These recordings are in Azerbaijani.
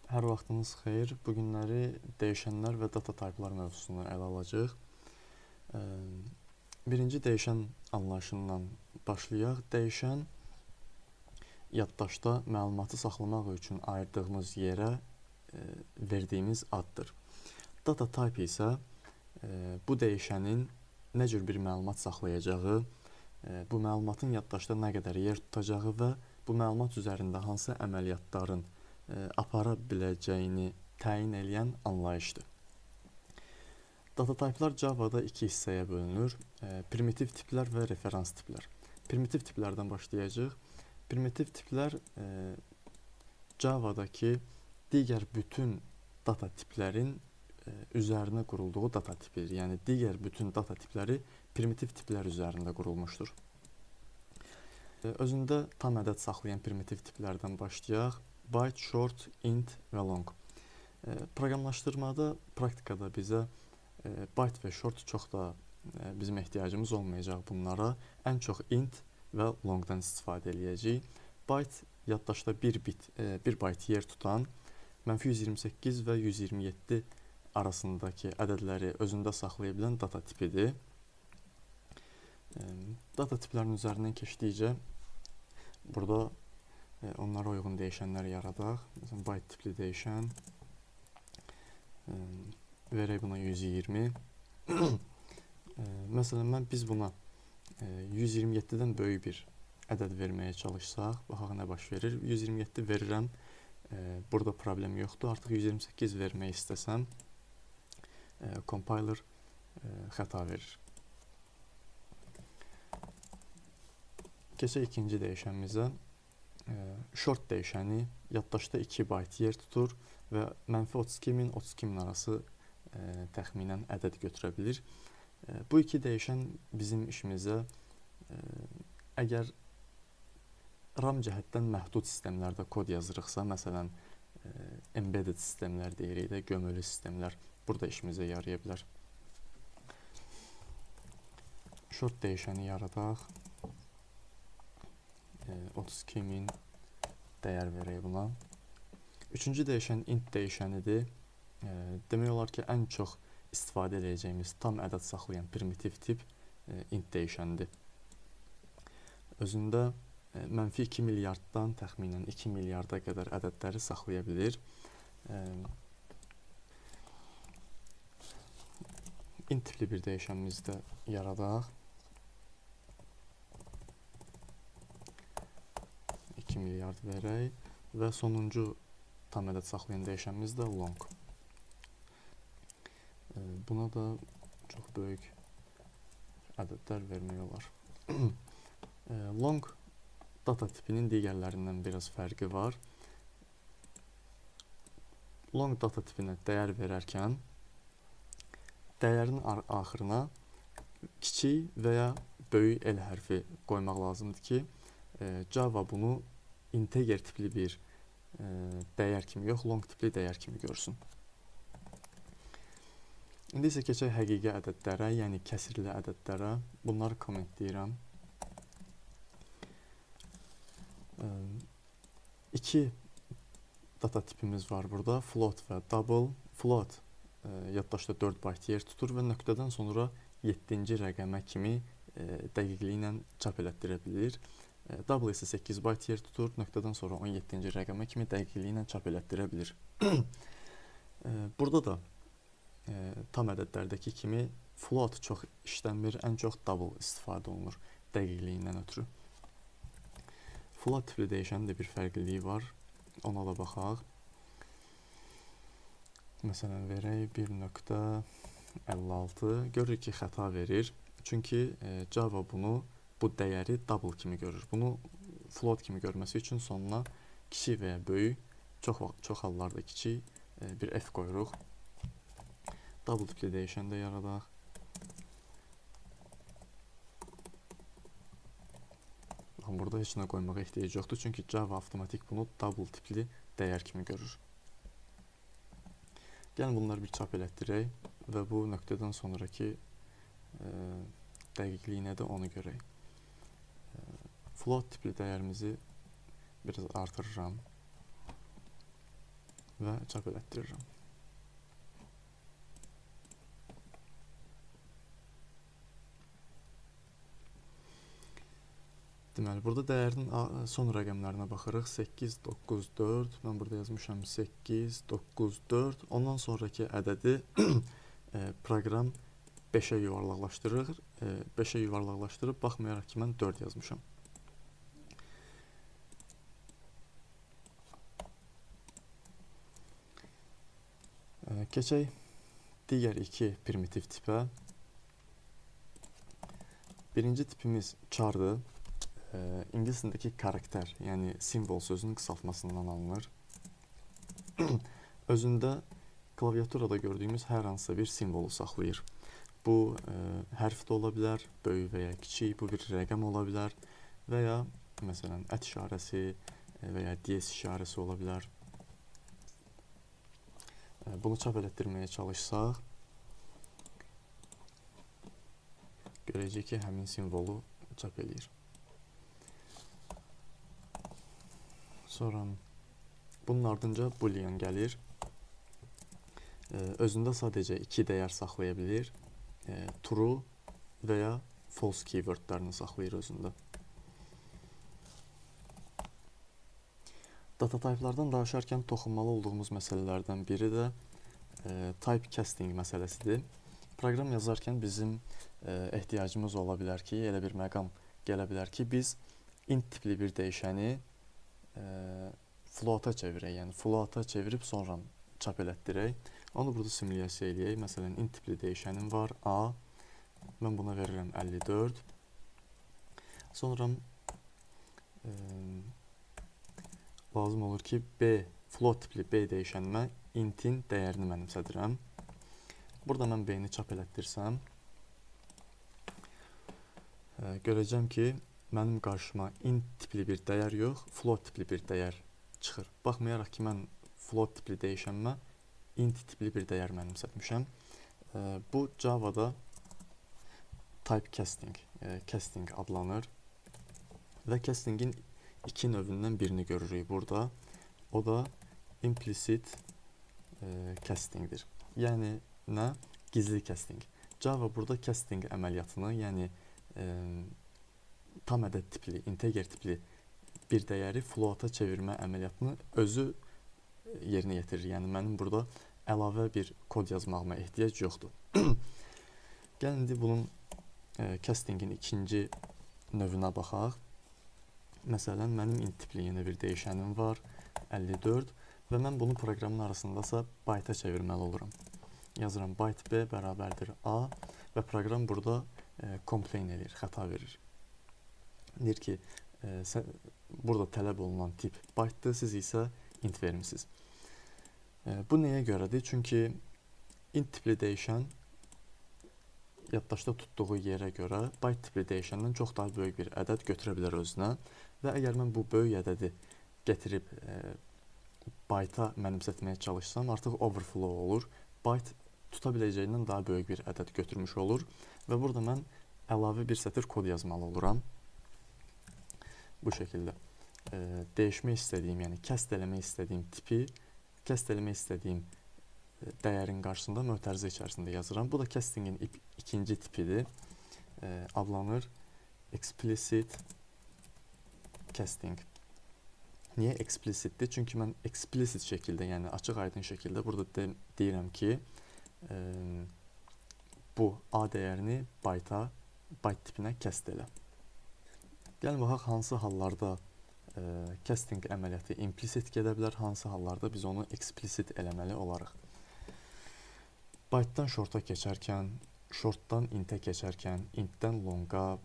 Hər vaxtınız xeyir. Bu günləri dəyişənlər və data typelar mövzusunu ələ alacağıq. Birinci dəyişən anlayışından başlayaq. Dəyişən yaddaşda məlumatı saxlamaq üçün ayırdığımız yerə verdiyimiz addır. Data type isə bu dəyişənin nə cür bir məlumat saxlayacağı, bu məlumatın yaddaşda nə qədər yer tutacağı və bu məlumat üzərində hansı əməliyyatların apara biləcəyini təyin edən anlayışdır. Data typelar Java'da iki hissəyə bölünür. Primitiv tiplər və referans tiplər. Primitiv tiplərdən başlayacağıq. Primitiv tiplər Java'dakı digər bütün data tiplərin üzərinə qurulduğu data tipidir. Yəni digər bütün data tipləri primitiv tiplər üzərində qurulmuşdur. Özündə tam ədəd saxlayan primitiv tiplərdən başlayaq. Byte, short, int və long. Proqramlaşdırmada, praktikada bizə byte və short çox da bizim ehtiyacımız olmayacaq bunlara. Ən çox int və longdan istifadə edəcəyik. Byte yaddaşda 1 byte yer tutan, -128 və 127 arasındakı ədədləri özündə saxlaya bilən data tipidir. Data tiplərinin üzərindən keçdikcə burada onlara uyğun dəyişənlər yaradaq. Məsələn, byte tipli dəyişən. Verək buna 120. Məsələn, biz buna 127-dən böyük bir ədəd verməyə çalışsaq, baxaq nə baş verir. 127 verirəm. Burada problem yoxdur. Artıq 128 vermək istəsəm, compiler xəta verir. Keçək ikinci dəyişənimizə. Short dəyişəni yaddaşda 2 byte yer tutur və -32.000 32.000 arası təxminən ədəd götürə bilir. Bu iki dəyişən bizim işimizə əgər RAM cəhətdən məhdud sistemlərdə kod yazırıqsa, məsələn embedded sistemlər deyirik də, gömülü sistemlər burada işimizə yaraya bilər. Short dəyişəni yaradaq. 32.000 dəyər verək buna. Üçüncü dəyişən int dəyişənidir. Demək olar ki, ən çox istifadə edəcəyimiz tam ədəd saxlayan primitiv tip int dəyişənidir. Özündə -2 milyarddan təxminən 2 milyarda qədər ədədləri saxlaya bilir. Int tipli bir dəyişənimizi də yaradaq. 2 milyard verək və sonuncu tam ədəd saxlayan dəyişənimiz də long. Buna da çox böyük ədədlər vermək olar. Long data tipinin digərlərindən biraz fərqi var. Long data tipinə dəyər verərkən dəyərin axırına kiçik və ya böyük L hərfi qoymaq lazımdır ki, Java bunu integer tipli bir dəyər kimi yox, long tipli dəyər kimi görsün. İndi isə keçək həqiqi ədədlərə, yəni kəsirli ədədlərə. Bunları kommentləyirəm. İki data tipimiz var burada, float və double. Float yaddaşda 4 byte yer tutur və nöqtədən sonra 7-ci rəqəmə kimi dəqiqliklə çap elətdirə bilir. Double isə 8 byte yer tutur, nöqtədən sonra 17-ci rəqəmə kimi dəqiqliklə çap elətdirə bilir. Burada da tam ədədlərdəki kimi float çox işlənmir, ən çox double istifadə olunur dəqiqliyindən ötürü. Float tipli dəyişənin də bir fərqliliyi var, ona da baxaq. Məsələn, verək 1.56, görürük ki, xəta verir. Çünki Java bu dəyəri double kimi görür. Bunu float kimi görməsi üçün sonuna kiçik və ya böyük, çox hallarda kiçik bir F qoyuruq. Double tipli dəyişən də yaradaq. Burada heç nə qoymağa ehtiyac yoxdur, çünki Java avtomatik bunu double tipli dəyər kimi görür. Gəlin bunları bir çap elətdirək və bu nöqtədən sonraki dəqiqliyinə də onu görək. Float tipli dəyərimizi biraz artırıram. və çap elətdirirəm. Deməli, burada dəyərin son rəqəmlərinə baxırıq. 8, 9, 4. Mən burada yazmışam 8, 9, 4. Ondan sonraki ədədi proqram 5-ə yuvarlaqlaşdırır. 5-ə yuvarlaqlaşdırıb, baxmayaraq ki, mən 4 yazmışam. Keçək digər iki primitiv tipə. Birinci tipimiz chardır. İngilis dilindəki karakter, yəni simvol sözünün qısaltmasından alınır. Özündə klaviaturada gördüyümüz hər hansısa bir simvolu saxlayır. Bu hərf də ola bilər, böyük və ya kiçik, bu bir rəqəm ola bilər və ya məsələn ət işarəsi və ya DS işarəsi ola bilər. Bunu çap elətdirməyə çalışsaq, görəcək ki, həmin simvolu çap eləyir. Sonra bunun ardınca boolean gəlir. Özündə sadəcə iki dəyər saxlaya bilir. True və ya false keywordlərini saxlayır özündə. Data type'lardan danışarkən toxunmalı olduğumuz məsələlərdən biri də typecasting məsələsidir. Proqram yazarkən bizim ehtiyacımız ola bilər ki, elə bir məqam gələ bilər ki, biz int tipli bir dəyişəni floata çevirək, yəni floata çevirib sonra çap elətdirək. Onu burada simulyasiya eləyək. Məsələn, int tipli dəyişənim var, A. Mən buna verirəm 54. Sonra lazım olur ki, B, float tipli B dəyişənimə intin dəyərini mənimsədirəm. Burada mən B-ni çap elətdirsəm, görəcəm ki, mənim qarşıma int tipli bir dəyər yox, float tipli bir dəyər çıxır. Baxmayaraq ki, mən float tipli dəyişənimə int tipli bir dəyər mənimsətmişəm. Bu Java'da typecasting, casting adlanır və castingin iki növündən birini görürük burada. O da implicit castingdir. Yəni nə? Gizli casting. Java burada casting əməliyyatını, yəni tam ədəd tipli, integer tipli bir dəyəri floata çevirmə əməliyyatını özü yerinə yetirir. Yəni mənim burada əlavə bir kod yazmağıma ehtiyac yoxdur. Gəlin indi bunun castingin ikinci növünə baxaq. Məsələn, mənim int tipli yeni bir dəyişənim var, 54 və mən bunu proqramın arasındasa byte-a çevirməli oluram. Yazıram byte b bərabərdir a və proqram burada complain edir, xəta verir. Deyir ki, burada tələb olunan tip byte-dır, siz isə int vermisiniz. Bu nəyə görədir? Çünki int tipli dəyişən yaddaşda tutduğu yerə görə byte tipli dəyişəndən çox daha böyük bir ədəd götürə bilər özünə və əgər mən bu böyük ədədi gətirib byte-a mənimsətməyə çalışsam, artıq overflow olur. Byte tuta biləcəyindən daha böyük bir ədəd götürmüş olur və burada mən əlavə bir sətir kod yazmalı oluram. Bu şəkildə dəyişmək istədiyim, yəni kəst eləmək istədiyim tipi, kəst eləmək istədiyim dəyərin qarşısında mötərizə içərisində yazıram. Bu da castingin ikinci tipidir. Adlanır explicit casting. Niyə explicitdir? Çünki mən explicit şəkildə, yəni açıq aydın şəkildə burada deyirəm ki, bu A dəyərini byte tipinə kəst elə. Gəlin baxaq, hansı hallarda casting əməliyyatı implicit gedə bilər, hansı hallarda biz onu explicit eləməli olarıq. Byte-dan short-a keçərkən, short-dan int-ə keçərkən, int-dən long-a,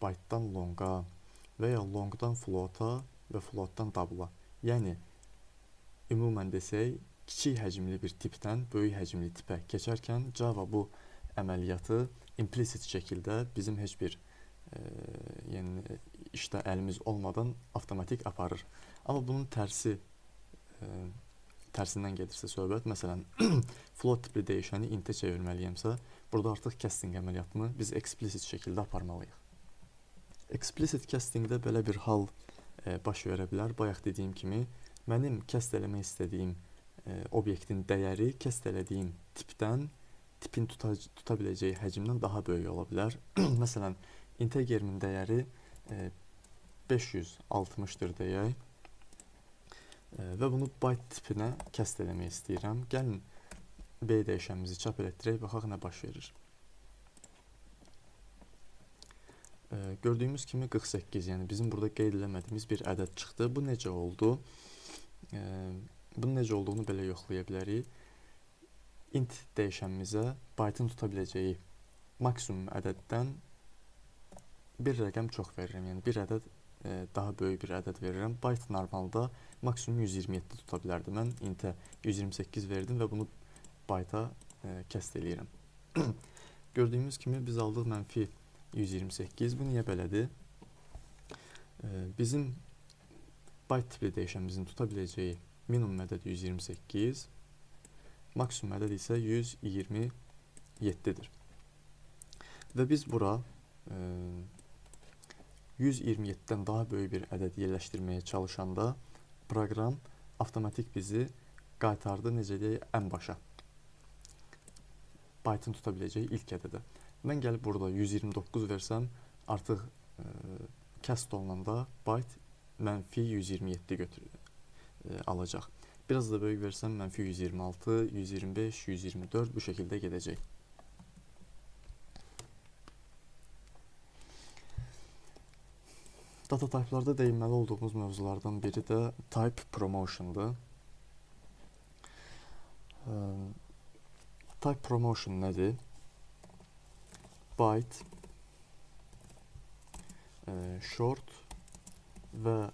byte-dan long-a və ya long-dan float-a və float-dan double-a. Yəni, ümumən desək, kiçik həcmli bir tipdən böyük həcmli tipə keçərkən Java bu əməliyyatı implicit şəkildə bizim heç bir yəni işdə əlimiz olmadan avtomatik aparır. Amma bunun tərsindən gedirsə söhbət, məsələn, float tipli dəyişəni int-ə çevirməliyəmsə, burada artıq casting əməliyyatını biz explicit şəkildə aparmalıyıq. Explicit castingdə belə bir hal baş verə bilər. Bayaq dediyim kimi, mənim cast eləmək istədiyim obyektin dəyəri kəsr elədiyim tipdən, tipin tuta biləcəyi həcmdən daha böyük ola bilər. Məsələn, integerimin dəyəri 560-dır deyək və bunu byte tipinə kəsr eləmək istəyirəm. Gəlin B dəyişənimizi çap elətdirək, baxaq nə baş verir. Gördüyümüz kimi 48, yəni bizim burada qeyd eləmədiyimiz bir ədəd çıxdı. Bu necə oldu? Bunun necə olduğunu belə yoxlaya bilərik. Int dəyişənimizə byte-ın tuta biləcəyi maksimum ədəddən bir rəqəm çox verirəm. Yəni bir ədəd daha böyük bir ədəd verirəm. Byte normalda maksimum 127 tuta bilərdi. Mən int-ə 128 verdim və bunu byte-a kəsr eləyirəm. Gördüyümüz kimi biz aldıq mənfi 128. Bu niyə belədir? Bizim byte tipli dəyişənimizin tuta biləcəyi minimum ədəd 128, maksimum ədəd isə 127-dir. Və biz bura 127-dən daha böyük bir ədəd yerləşdirməyə çalışanda proqram avtomatik bizi qaytardı, necə deyək, ən başa. Byte-ın tuta biləcəyi ilk ədədə. Mən gəlib burada 129 versəm, artıq kəsr olunanda byte mənfi 127 alacaq. Biraz da böyük versəm, mənfi 126, 125, 124 bu şəkildə gedəcək. Data type'larda deyilməli olduğumuz mövzulardan biri də type promotion'dur. Type promotion nədir? Byte, short və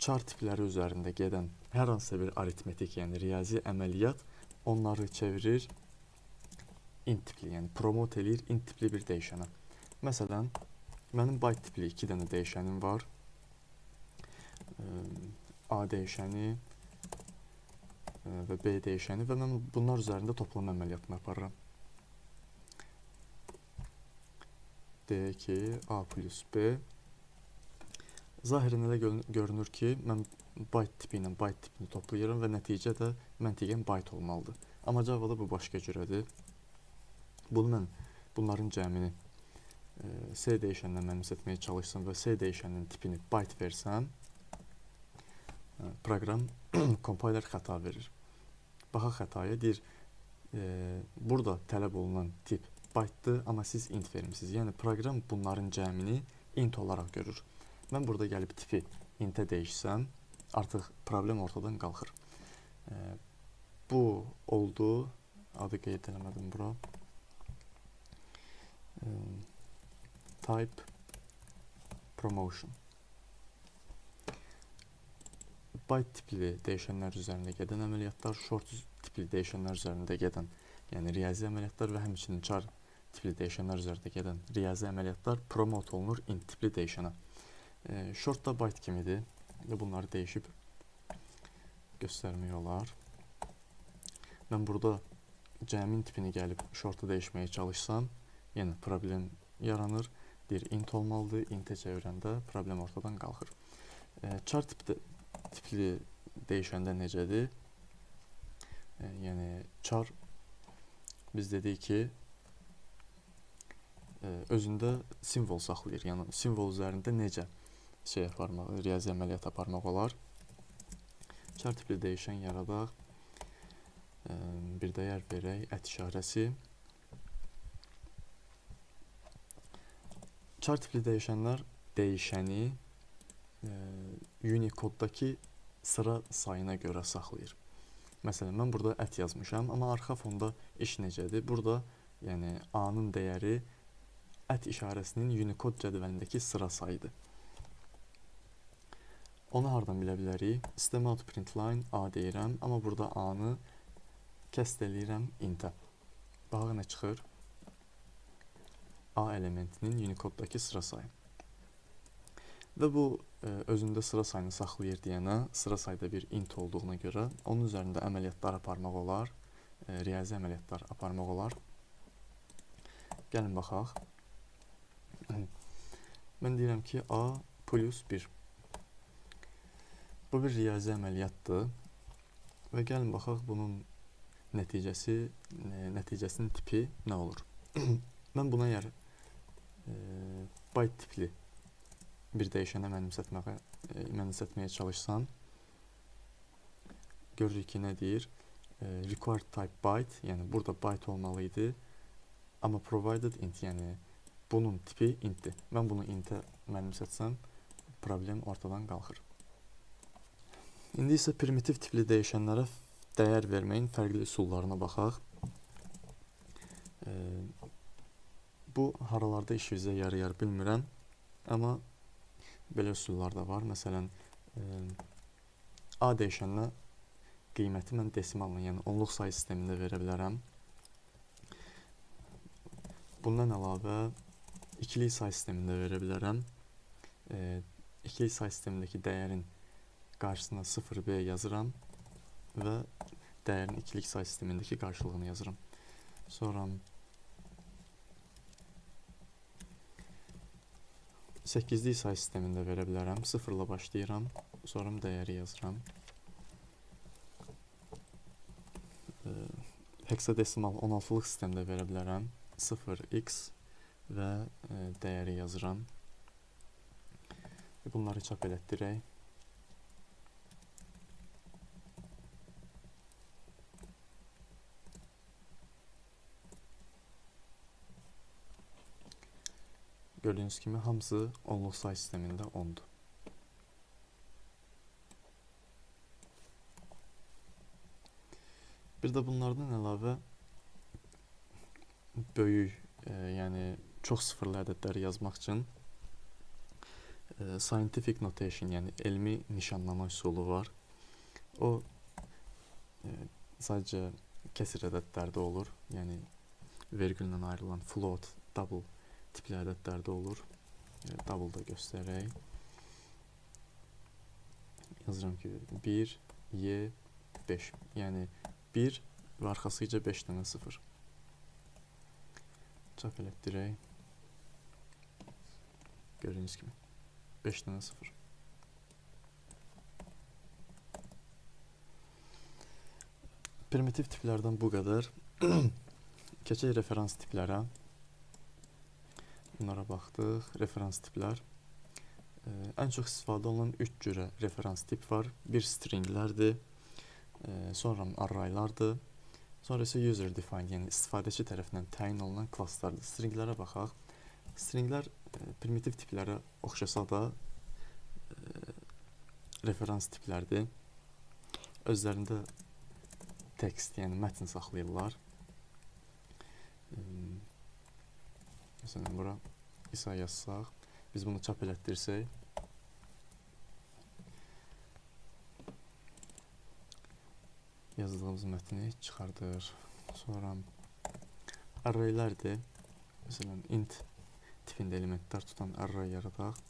char tipləri üzərində gedən hər hansısa bir aritmetik, yəni riyazi əməliyyat onları çevirir int tipli, yəni promote eləyir int tipli bir dəyişənə. Məsələn, mənim byte tipli 2 dənə dəyişənim var. A dəyişəni və B dəyişəni və mən bunlar üzərində toplama əməliyyatını aparıram. Deyək ki, A plus B. Zahirən elə görünür ki, mən byte tipi ilə byte tipini toplayıram və nəticədə məntiqən byte olmalıdır. Amma Java'da bu başqa cürədir. Mən bunların cəmini C dəyişəndən mənimsətməyə çalışsam və C dəyişəninin tipini byte versəm, proqram compiler xəta verir. Baxaq xətaya, deyir, burada tələb olunan tip byte'dır, amma siz int vermişsiniz. Yəni proqram bunların cəmini int olaraq görür. Mən burada gəlib tipi int-ə dəyişsəm, artıq problem ortadan qalxır. Bu oldu. Adı qeyd eləmədim bura. Type promotion. Byte tipli dəyişənlər üzərində gedən əməliyyatlar, short tipli dəyişənlər üzərində gedən, yəni riyazi əməliyyatlar və həmçinin char tipli dəyişənlər üzərində gedən riyazi əməliyyatlar promote olunur int tipli dəyişənə. Short da byte kimidir və bunları dəyişib göstərmək olar. Mən burada cəmin tipini gəlib short-a dəyişməyə çalışsam, yenə problem yaranır. Deyir, int olmalıdır, int-ə çevirəndə problem ortadan qalxır. Char tipli dəyişəndə necədir? Yəni, char biz dedik ki, özündə simvol saxlayır. Yəni, simvol üzərində necə riyazi əməliyyat aparmaq olar? Char tipli dəyişən yaradaq. Bir dəyər verək, ət işarəsi. Char tipli dəyişənlər dəyişəni Unicode'dakı sıra sayına görə saxlayır. Məsələn, mən burada ət yazmışam, amma arxa fonda iş necədir? Burada, yəni A-nın dəyəri ət işarəsinin Unicode cədvəlindəki sıra sayıdır. Onu hardan bilə bilərik? System out println A deyirəm, amma burada A-nı kəsr eləyirəm int-ə. Baxaq nə çıxır? A elementinin Unicode'dakı sıra sayı. Və bu özündə sıra sayını saxlayır deyənə, sıra sayda bir int olduğuna görə onun üzərində əməliyyatlar aparmaq olar, riyazi əməliyyatlar aparmaq olar. Gəlin baxaq. Mən deyirəm ki, A plus 1. Bu bir riyazi əməliyyatdır Və gəlin baxaq bunun nəticəsinin tipi nə olur? Mən buna əgər byte tipli bir dəyişənə mənimsətməyə çalışsam, görürük ki, nə deyir? Required type byte, yəni burada byte olmalı idi. Amma provided int, yəni bunun tipi intdir. Mən bunu intə mənimsətsəm, problem ortadan qalxır. İndi isə primitiv tipli dəyişənlərə dəyər verməyin fərqli üsullarına baxaq. Bu haralarda işimizə yarayar bilmirəm, amma belə üsullar da var. Məsələn, A dəyişəninə qiyməti mən desimalla, yəni onluq sayı sistemində verə bilərəm. Bundan əlavə ikilik say sistemində verə bilərəm. İkilik say sistemindəki dəyərin qarşısına 0b yazıram və dəyərin ikilik say sistemindəki qarşılığını yazıram. Sonra 8-lik say sistemində verə bilərəm. 0 ilə başlayıram, sonra dəyəri yazıram. Heksadesimal 16-lıq sistemdə verə bilərəm. 0x və dəyəri yazıram. Bunları çap elətdirək. Gördüyünüz kimi hamısı onluq say sistemində 10'dur. Bir də bunlardan əlavə böyük, yəni çox sıfırlı ədədləri yazmaq üçün scientific notation, yəni elmi nişanlama üsulu var. O sadəcə kəsir ədədlərdə olur, yəni vergüllə ayrılan float, double tipli ədədlərdə olur. Double da göstərək. Yazıram ki 1, y, 5. Yəni 1 və arxasıca 5 dənə 0. Çap elətdirək. Gördüyünüz kimi 5 dənə 0. Primitiv tiplərdən bu qədər. Keçək referans tiplərə. Bunlara baxdıq. Referans tiplər. Ən çox istifadə olunan 3 cürə referans tip var. Bir stringlərdir. Sonra arraylardır. Sonra isə user defined, yəni istifadəçi tərəfindən təyin olunan klasslardır. Stringlərə baxaq. Stringlər primitiv tiplərə oxşasa da referans tiplərdir. Özlərində tekst, yəni mətn saxlayırlar. Məsələn, bura İsa yazsaq, biz bunu çap elətdirsək, yazdığımız mətni çıxardır. Sonra arraylərdir. Məsələn, int tipində elementlər tutan array yaradaq.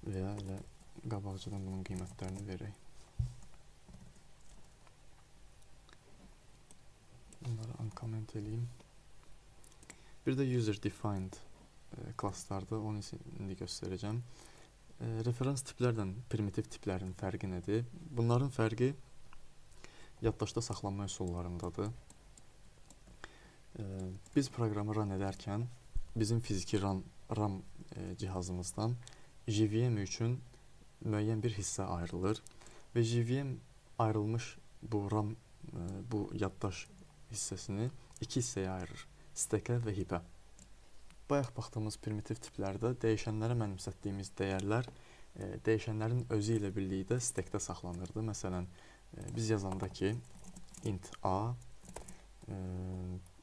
Və ya elə qabaqcadan bunun qiymətlərini verək. Bunları uncomment eləyim. Bir də user defined klasslardır. Onu indi göstərəcəm. Referans tiplərlə primitiv tiplərin fərqi nədir? Bunların fərqi yaddaşda saxlanma üsullarındadır. Biz proqramı run edərkən bizim fiziki RAM cihazımızdan JVM üçün müəyyən bir hissə ayrılır və JVM ayrılmış bu yaddaş hissəsini iki hissəyə ayırır: stackə və heapə. Bayaq baxdığımız primitiv tiplərdə dəyişənlərə mənimsətdiyimiz dəyərlər dəyişənlərin özü ilə birlikdə stackdə saxlanırdı. Məsələn, biz yazanda ki int a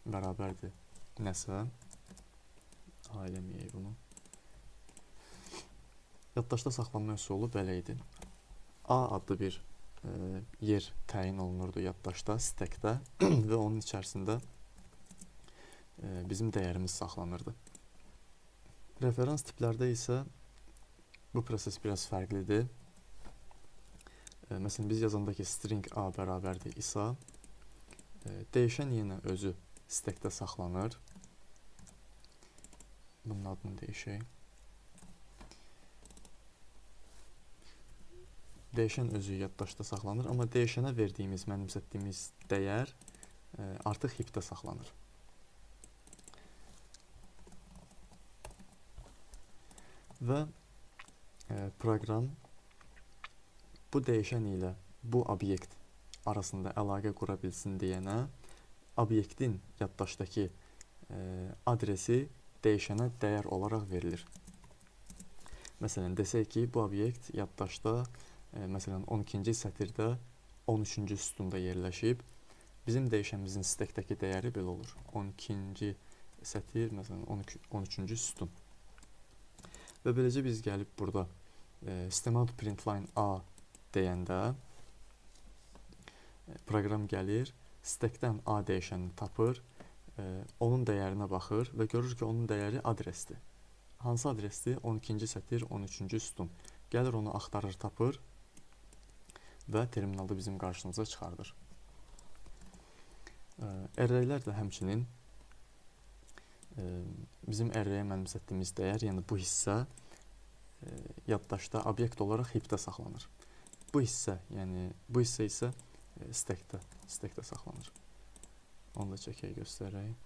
bərabərdir nəsə, a eləməyək bunu. Yaddaşda saxlanma üsulu belə idi. A adlı bir yer təyin olunurdu yaddaşda, stackdə və onun içərisində bizim dəyərimiz saxlanırdı. Referans tiplərdə isə bu proses biraz fərqlidir. Məsələn, biz yazanda ki string a bərabərdir İsa, dəyişən yenə özü stackdə saxlanır. Bunun adını dəyişək. dəyişən özü yaddaşda saxlanır, amma dəyişənə verdiyimiz, mənimsətdiyimiz dəyər artıq heapdə saxlanır. Və proqram bu dəyişən ilə bu obyekt arasında əlaqə qura bilsin deyənə obyektin yaddaşdakı adresi dəyişənə dəyər olaraq verilir. Məsələn, desək ki, bu obyekt yaddaşda məsələn 12-ci sətirdə 13-cü sütunda yerləşib. Bizim dəyişənimizin stekdəki dəyəri belə olur. 12-ci sətir, məsələn 13-cü sütun. Və beləcə biz gəlib burada system.out.println A deyəndə proqram gəlir, stekdən A dəyişənini tapır, onun dəyərinə baxır və görür ki, onun dəyəri adresdir. Hansı adresdir? 12-ci sətir, 13-cü sütun. Gəlir, onu axtarır, tapır və terminalda bizim qarşımıza çıxardır. Arraylər də həmçinin bizim arraya mənimsətdiyimiz dəyər, yəni bu hissə yaddaşda obyekt olaraq heapdə saxlanır. Bu hissə isə stekdə saxlanır. Onu da çəkək, göstərək.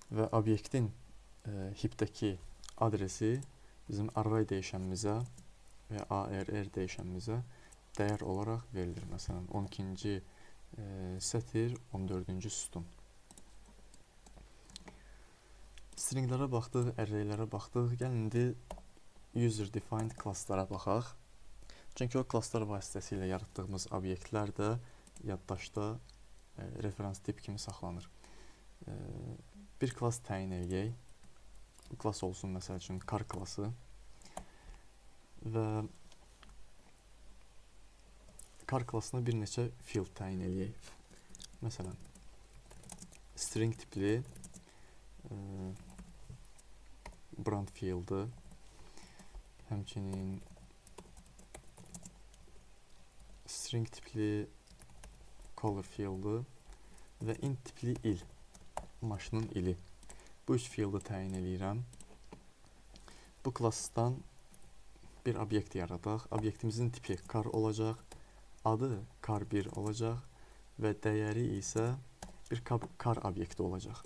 Və obyektin heapdəki adresi bizim array dəyişənimizə və arr dəyişənimizə dəyər olaraq verilir. Məsələn, 12-ci sətir, 14-cü sütun. Stringlərə baxdıq, arraylərə baxdıq. Gəlin, indi user-defined klasslara baxaq. Çünki o klasslar vasitəsilə yaratdığımız obyektlər də yaddaşda referans tip kimi saxlanır. Bir klass təyin edək. Bu klass olsun, məsəl üçün, car klassı. Və car klassına bir neçə field təyin edək. Məsələn, string tipli brand fieldı, həmçinin string tipli color fieldı və int tipli il, maşının ili. Bu üç fieldı təyin edirəm. Bu klassdan bir obyekt yaradaq. Obyektimizin tipi car olacaq, adı car1 olacaq və dəyəri isə bir car obyekti olacaq.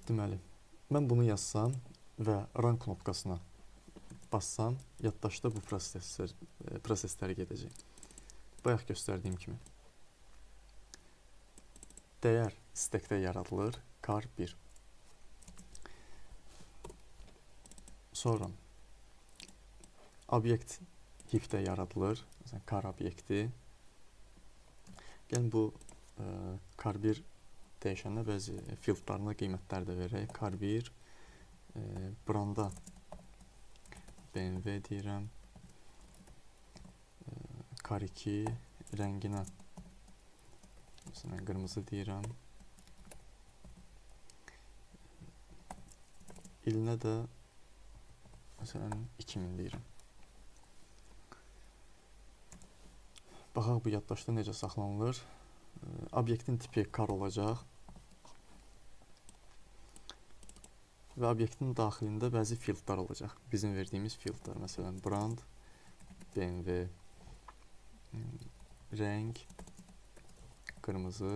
Deməli, mən bunu yazsam və run knopkasına bassam, yaddaşda bu prosesləri gedəcək. Bayaq göstərdiyim kimi. Dəyər stekdə yaradılır, car1. Sonra obyekt heapdə yaradılır, məsələn, car obyekti. Gəlin, bu car1 dəyişənə bəzi fieldlarına qiymətlər də verək. car1 branda BMW deyirəm, car2 rənginə məsələn qırmızı deyirəm, ilinə də məsələn 2000 deyirəm. Baxaq bu yaddaşda necə saxlanılır. Obyektin tipi car olacaq və obyektin daxilində bəzi fieldlar olacaq. Bizim verdiyimiz fieldlar, məsələn, brand, BMW, rəng, qırmızı,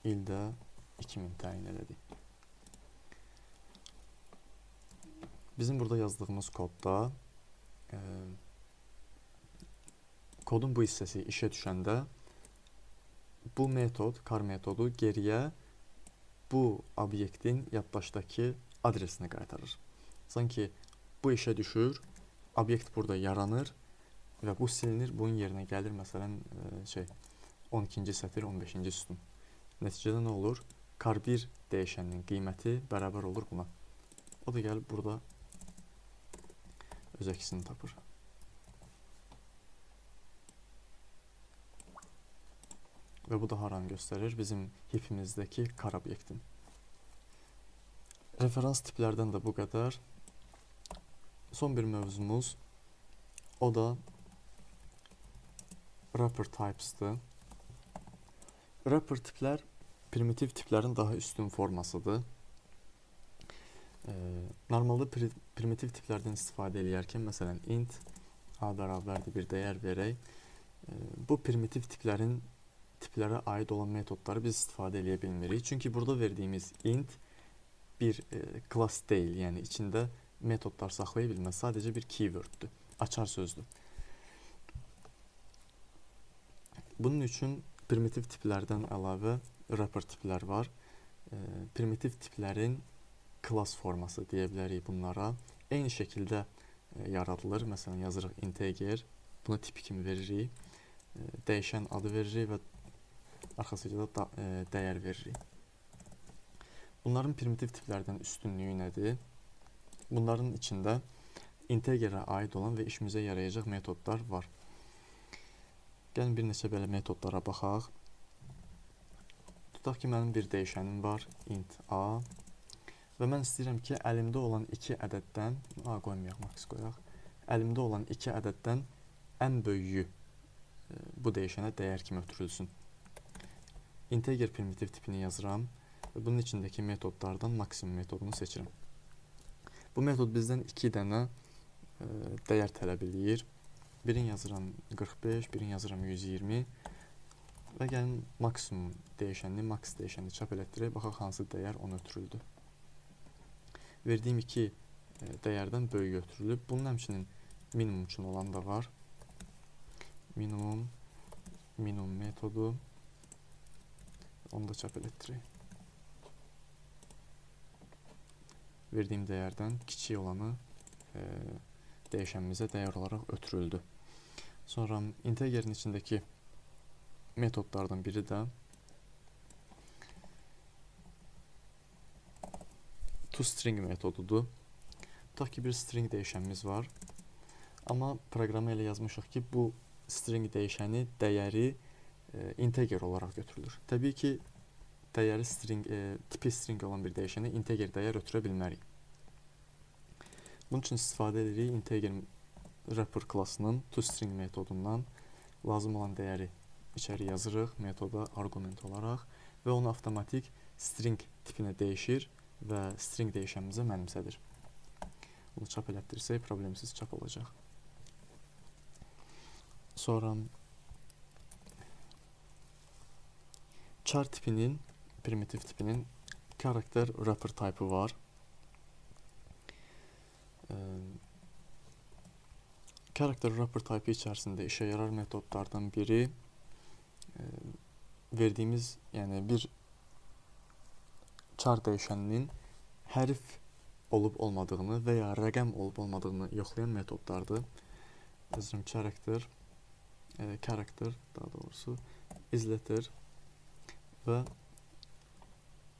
ildə 2000 təyin elədik. Bizim burada yazdığımız kodda kodun bu hissəsi işə düşəndə bu metod, car metodu geriyə bu obyektin yaddaşdakı adresini qaytarır. Sanki bu işə düşür, obyekt burada yaranır və bu silinir, bunun yerinə gəlir, məsələn, 12-ci sətir, 15-ci sütun. Nəticədə nə olur? car1 dəyişəninin qiyməti bərabər olur buna. O da gəlib burada öz əksini tapır. Və bu da haranı göstərir? Bizim heapimizdəki car obyektin. Referans tiplərdən də bu qədər. son bir mövzumuz, o da wrapper types'dır. Wrapper tiplər primitiv tiplərin daha üstün formasıdır. Normalda primitiv tiplərdən istifadə edərkən, məsələn, int a bərabərdir bir dəyər verək. Bu primitiv tiplərə aid olan metodları biz istifadə edə bilmirik. Çünki burada verdiyimiz int bir class deyil, yəni içində metodlar saxlaya bilməz. Sadəcə bir keyworddur, açar sözdür. Bunun üçün primitiv tiplərdən əlavə wrapper tiplər var. Primitiv tiplərin class forması deyə bilərik bunlara. Eyni şəkildə yaradılır. Məsələn, yazırıq integer, buna tip kimi veririk. Dəyişən adı veririk və arxasıca da dəyər veririk. Bunların primitiv tiplərdən üstünlüyü nədir? Bunların içində integerə aid olan və işimizə yarayacaq metodlar var. Gəlin bir neçə belə metodlara baxaq. Tutaq ki, mənim bir dəyişənim var, int a. Və mən istəyirəm ki, əlimdə olan 2 ədəddən, a qoymayaq, max qoyaq. Əlimdə olan 2 ədəddən ən böyüyü bu dəyişənə dəyər kimi ötürülsün. Integer primitiv tipini yazıram və bunun içindəki metodlardan maksimum metodunu seçirəm. Bu metod bizdən 2 dənə dəyər tələb edir. Birini yazıram 45, birini yazıram 120 və gəlin maksimum dəyişənini, max dəyişənini çap elətdirək, baxaq hansı dəyər ona ötürüldü. Verdiyim 2 dəyərdən böyük ötürülüb. Bunun həmçinin minimum üçün olan da var. Minimum metodu, onu da çap elətdirək. Verdiyim dəyərdən kiçik olanı dəyişənimizə dəyər olaraq ötürüldü. Sonra integerin içindəki metodlardan biri də toString metodudur. Tutaq ki, bir string dəyişənimiz var. Amma proqramı elə yazmışıq ki, bu string dəyişəni dəyəri integer olaraq götürülür. Təbii ki, dəyəri tipi string olan bir dəyişənə integer dəyər ötürə bilmərik. Bunun üçün istifadə edirik integer wrapper klassının toString metodundan. Lazım olan dəyəri içəri yazırıq metoda arqument olaraq və onu avtomatik string tipinə dəyişir və string dəyişənimizə mənimsədir. Bunu çap elətdirsək problemsiz çap olacaq. Sonra char tipinin, primitiv tipinin character wrapper type'ı var. Character wrapper type içərisində işə yarar metodlardan biri verdiyimiz, yəni bir char dəyişəninin hərf olub olmadığını və ya rəqəm olub olmadığını yoxlayan metodlardır. Yazıram character daha doğrusu izlətir və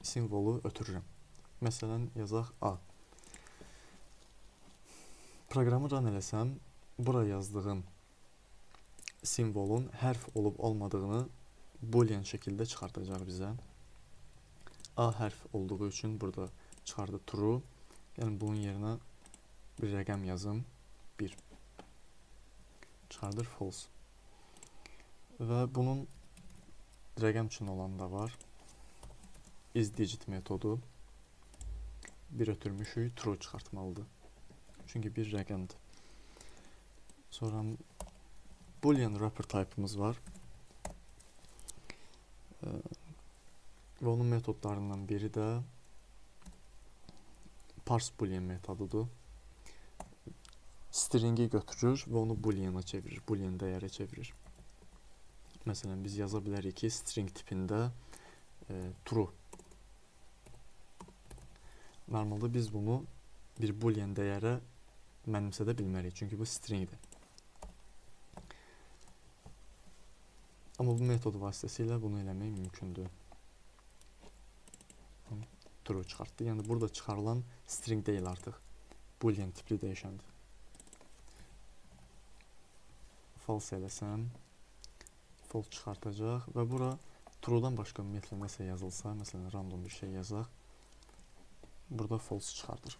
simvolu ötürürəm. Məsələn, yazaq A. Proqramı run eləsəm, bura yazdığım simvolun hərf olub olmadığını boolean şəkildə çıxartacaq bizə. A hərf olduğu üçün burada çıxardı true. Yəni bunun yerinə bir rəqəm yazım 1. Çıxardır false. Və bunun rəqəm üçün olan da var. isDigit metodu. 1 ötürmüşük, true çıxartmalıdır. Çünki bir rəqəmdir. Sonra boolean wrapper type'ımız var. Və onun metodlarından biri də parse boolean metodudur. Stringi götürür və onu booleana çevirir, boolean dəyərə çevirir. Məsələn, biz yaza bilərik ki, string tipində true. Normalda biz bunu bir boolean dəyərə mənimsədə bilmərik, çünki bu stringdir. Amma bu metod vasitəsilə bunu eləmək mümkündür. True çıxartdı. Yəni burada çıxarılan string deyil artıq. Boolean tipli dəyişəndir. False eləsəm, false çıxartacaq və bura true'dan başqa ümumiyyətlə nəsə yazılsa, məsələn random bir şey yazaq, burada false çıxardır.